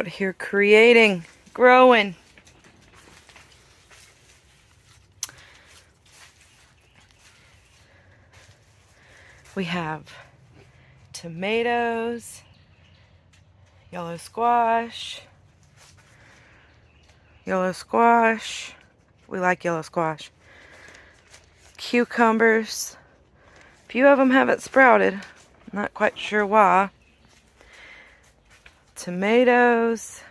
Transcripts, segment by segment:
out here creating, growing. We have tomatoes, yellow squash. Yellow squash. We like yellow squash. Cucumbers. A few of them haven't sprouted. Not quite sure why. Tomatoes.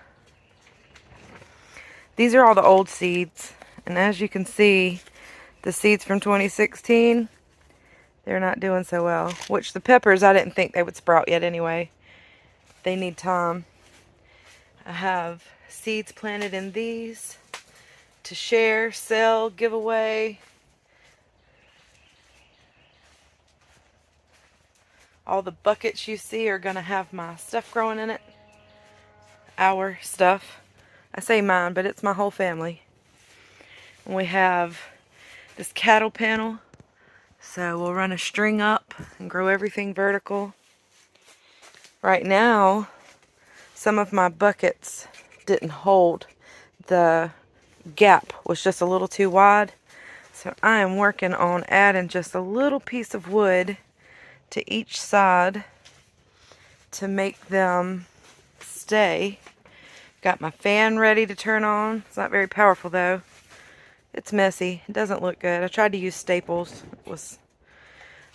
These are all the old seeds. And as you can see, the seeds from 2016, they're not doing so well. Which the peppers, I didn't think they would sprout yet anyway. They need time. I have seeds planted in these to share, sell, give away. All the buckets you see are gonna have my stuff growing in it. Our stuff. I say mine, but it's my whole family. And we have this cattle panel. So we'll run a string up and grow everything vertical. Right now, some of my buckets didn't hold. The gap was just a little too wide. So I am working on adding just a little piece of wood to each side to make them stay. Got my fan ready to turn on. It's not very powerful though. It's messy. It doesn't look good. I tried to use staples.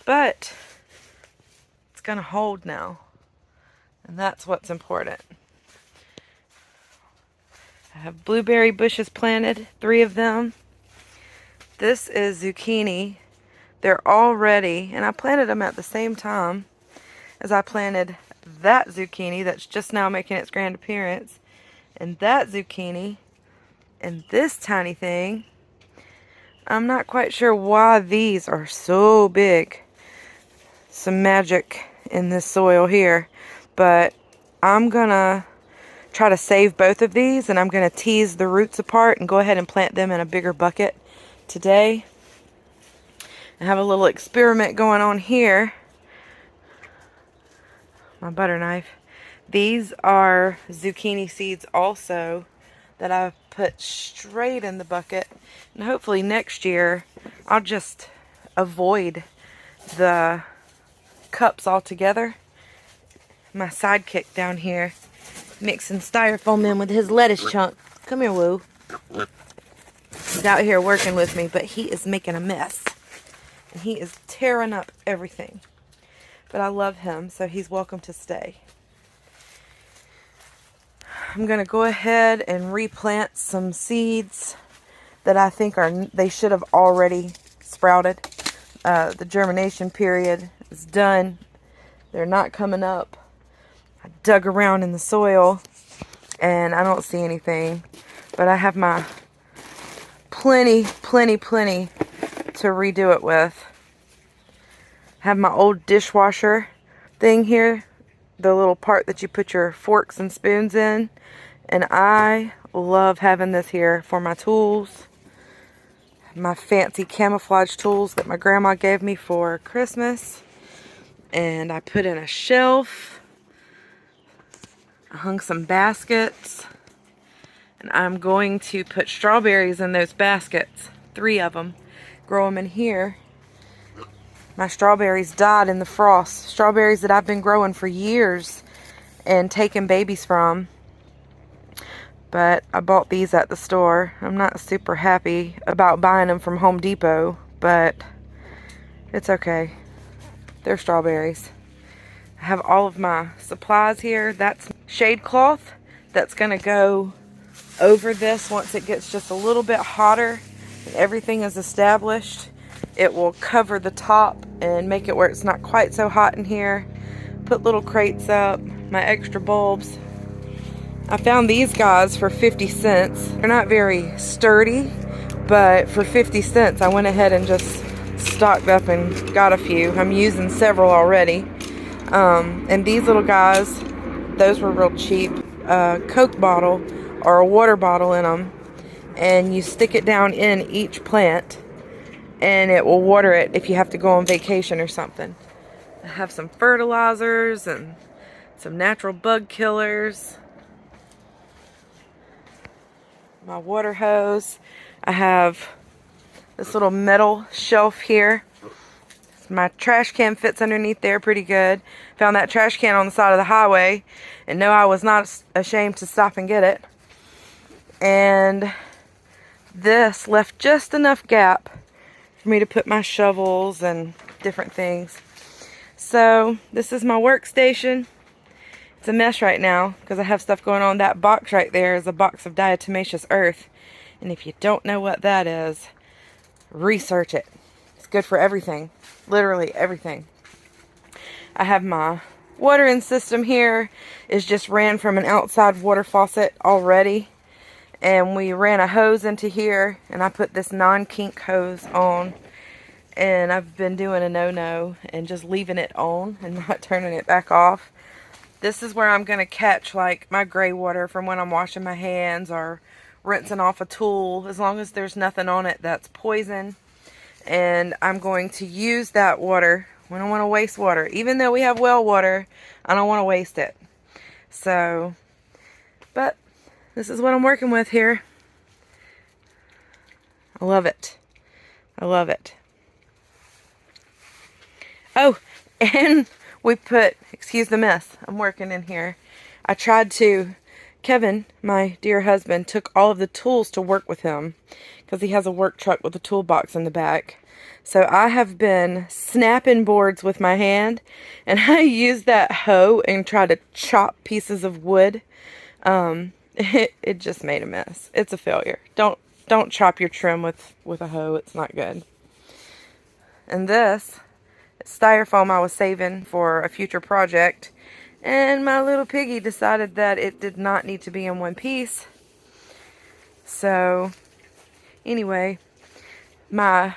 But it's gonna hold now. And that's what's important. I have blueberry bushes planted, 3 of them. This is zucchini. They're all ready, and I planted them at the same time as I planted that zucchini that's just now making its grand appearance, and that zucchini, and this tiny thing. I'm not quite sure why these are so big. Some magic in this soil here, but I'm gonna try to save both of these, and I'm gonna tease the roots apart and go ahead and plant them in a bigger bucket today. I have a little experiment going on here. My butter knife. These are zucchini seeds also that I've put straight in the bucket. And hopefully next year I'll just avoid the cups altogether. My sidekick down here mixing styrofoam in with his lettuce chunk. Come here, Woo. He's out here working with me, but he is making a mess. And he is tearing up everything. But I love him, so he's welcome to stay. I'm going to go ahead and replant some seeds that I think they should have already sprouted. The germination period is done. They're not coming up. I dug around in the soil and I don't see anything. But I have my plenty to redo it with. I have my old dishwasher thing here, the little part that you put your forks and spoons in, and I love having this here for my tools, my fancy camouflage tools that my grandma gave me for Christmas. And I put in a shelf, I hung some baskets, and I'm going to put strawberries in those baskets, 3 of them, grow them in here. My strawberries died in the frost. Strawberries that I've been growing for years and taking babies from. But I bought these at the store. I'm not super happy about buying them from Home Depot, but it's okay. They're strawberries. I have all of my supplies here. That's shade cloth that's going to go over this once it gets just a little bit hotter and everything is established. It will cover the top and make it where it's not quite so hot in here. Put little crates up, my extra bulbs. I found these guys for 50 cents. They're not very sturdy, but for 50 cents I went ahead and just stocked up and got a few. I'm using several already. And these little guys, those were real cheap. A Coke bottle or a water bottle in them, and you stick it down in each plant and it will water it if you have to go on vacation or something. I have some fertilizers and some natural bug killers. my water hose. I have this little metal shelf here. My trash can fits underneath there pretty good. Found that trash can on the side of the highway, and no, I was not ashamed to stop and get it. And this left just enough gap for me to put my shovels and different things. So this is my workstation. It's a mess right now because I have stuff going on. That box right there is a box of diatomaceous earth, and if you don't know what that is, research it. It's good for everything, literally everything. I have my watering system here. Is just ran from an outside water faucet already, and we ran a hose into here, and I put this non-kink hose on, and I've been doing a no-no and just leaving it on and not turning it back off. This is where I'm going to catch like my gray water from when I'm washing my hands or rinsing off a tool, as long as there's nothing on it that's poison. And I'm going to use that water. We don't want to waste water. Even though we have well water, I don't want to waste it. So, but this is what I'm working with here. I love it. I love it. Oh, and we put, excuse the mess, I'm working in here. I tried to, Kevin, my dear husband, took all of the tools to work with him because he has a work truck with a toolbox in the back. So I have been snapping boards with my hand, and I used that hoe and tried to chop pieces of wood. It just made a mess. It's a failure. Don't chop your trim with a hoe. It's not good. And this styrofoam I was saving for a future project, and my little piggy decided that it did not need to be in one piece. So anyway, my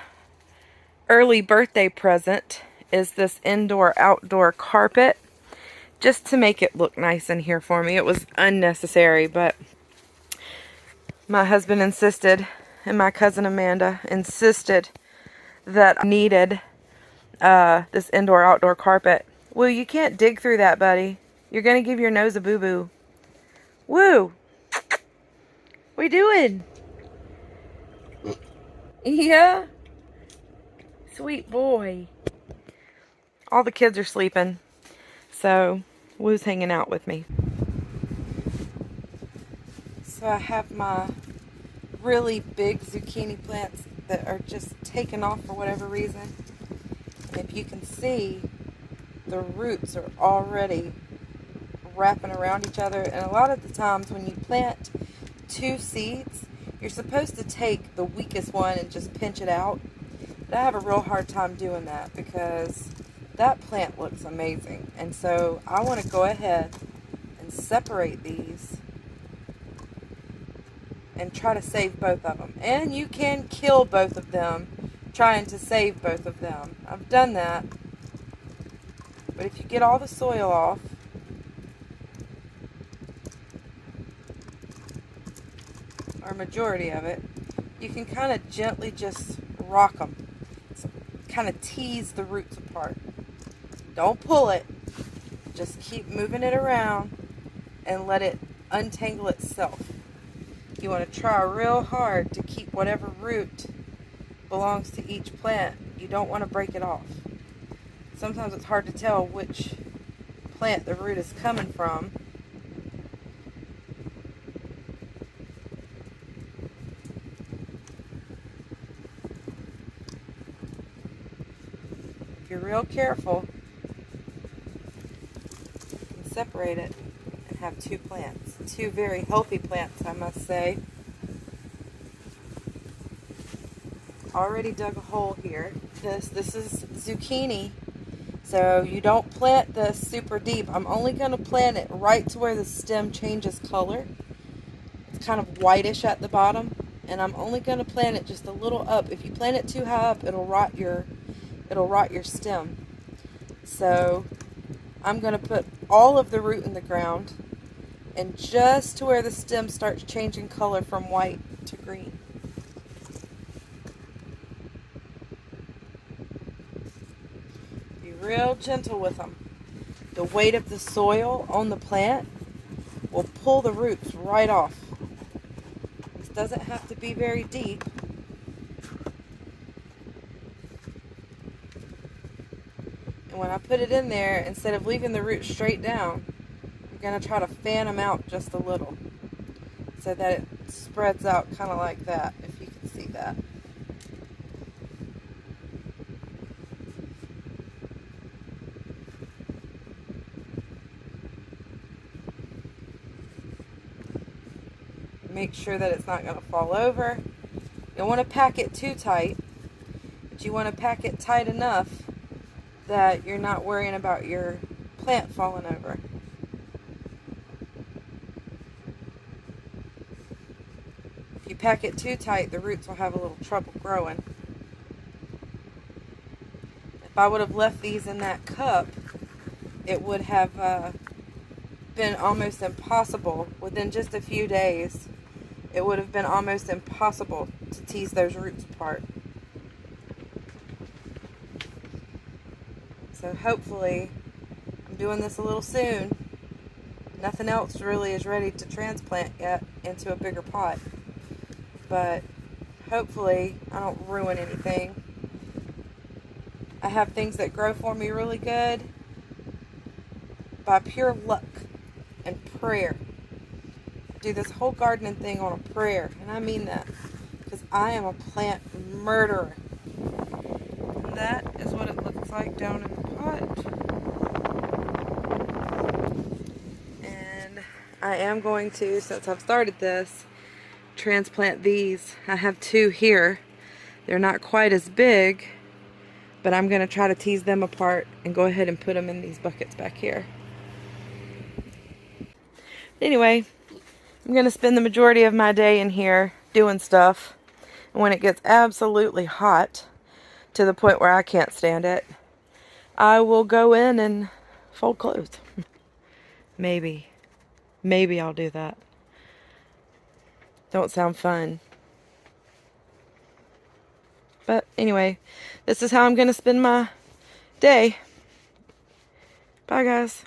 early birthday present is this indoor-outdoor carpet, just to make it look nice in here for me. It was unnecessary, but my husband insisted, and my cousin Amanda insisted, that I needed this indoor-outdoor carpet. Woo, you can't dig through that, buddy. You're gonna give your nose a boo-boo. Woo! What you doing? Yeah? Sweet boy. All the kids are sleeping, so Woo's hanging out with me. So I have my really big zucchini plants that are just taken off for whatever reason. And if you can see, the roots are already wrapping around each other. And a lot of the times when you plant two seeds, you're supposed to take the weakest one and just pinch it out. But I have a real hard time doing that because that plant looks amazing. And so I want to go ahead and separate these and try to save both of them. And you can kill both of them trying to save both of them. I've done that. But if you get all the soil off, or majority of it, you can kind of gently just rock them. So kind of tease the roots apart. Don't pull it. Just keep moving it around and let it untangle itself. You want to try real hard to keep whatever root belongs to each plant. You don't want to break it off. Sometimes it's hard to tell which plant the root is coming from. If you're real careful, you can separate it and have two plants. Two very healthy plants, I must say. Already dug a hole here. This is zucchini, so you don't plant this super deep. I'm only going to plant it right to where the stem changes color. It's kind of whitish at the bottom, and I'm only going to plant it just a little up. If you plant it too high up, it'll rot your stem. So I'm going to put all of the root in the ground, and just to where the stem starts changing color from white to green. Be real gentle with them. The weight of the soil on the plant will pull the roots right off. doesn't have to be very deep. And when I put it in there, instead of leaving the roots straight down, I'm going to try to fan them out just a little so that it spreads out kind of like that, if you can see that. Make sure that it's not going to fall over. You don't want to pack it too tight, but you want to pack it tight enough that you're not worrying about your plant falling over. If you pack it too tight, the roots will have a little trouble growing. If I would have left these in that cup, it would have been almost impossible. Within just a few days, it would have been almost impossible to tease those roots apart. So hopefully, I'm doing this a little soon. Nothing else really is ready to transplant yet into a bigger pot. But hopefully, I don't ruin anything. I have things that grow for me really good by pure luck and prayer. I do this whole gardening thing on a prayer, and I mean that, because I am a plant murderer. And that is what it looks like down in the pot. And I am going to, since I've started this, transplant these. I have 2 here. They're not quite as big, but I'm going to try to tease them apart and go ahead and put them in these buckets back here. Anyway, I'm going to spend the majority of my day in here doing stuff. And when it gets absolutely hot, to the point where I can't stand it, I will go in and fold clothes. Maybe I'll do that. Don't sound fun. But anyway, this is how I'm going to spend my day. Bye, guys.